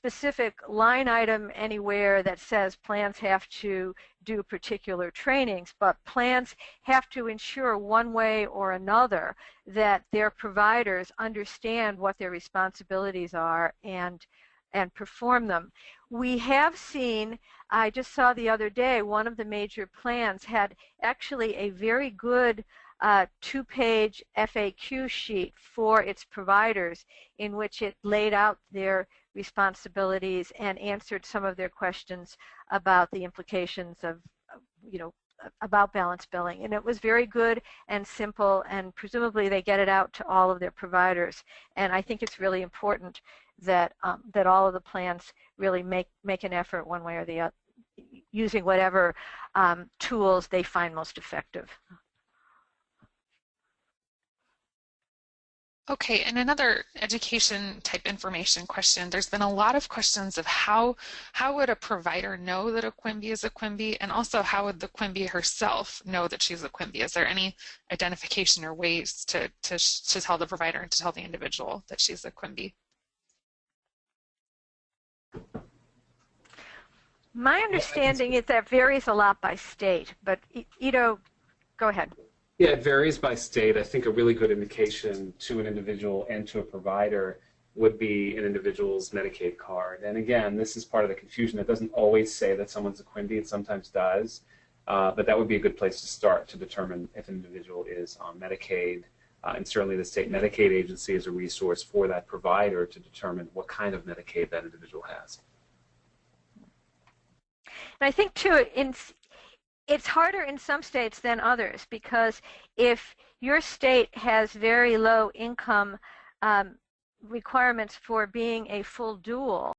specific line item anywhere that says plans have to do particular trainings, but plans have to ensure one way or another that their providers understand what their responsibilities are and perform them. We have seen, I just saw the other day, one of the major plans had actually a very good two-page FAQ sheet for its providers in which it laid out their responsibilities and answered some of their questions about the implications of, about balance billing. And it was very good and simple, and presumably they get it out to all of their providers. And I think it's really important that that all of the plans really make an effort one way or the other, using whatever tools they find most effective. Okay, and another education type information question. There's been a lot of questions of how would a provider know that a QIMBY is a QIMBY, and also how would the QIMBY herself know that she's a QIMBY? Is there any identification or ways to tell the provider and to tell the individual that she's a QIMBY? My understanding is that varies a lot by state, but Ido, go ahead. Yeah, it varies by state. I think a really good indication to an individual and to a provider would be an individual's Medicaid card. And again, this is part of the confusion. It doesn't always say that someone's a QIMBY. It sometimes does. But that would be a good place to start to determine if an individual is on Medicaid. And certainly the state Medicaid agency is a resource for that provider to determine what kind of Medicaid that individual has. And I think, too, it's harder in some states than others, because if your state has very low income requirements for being a full dual,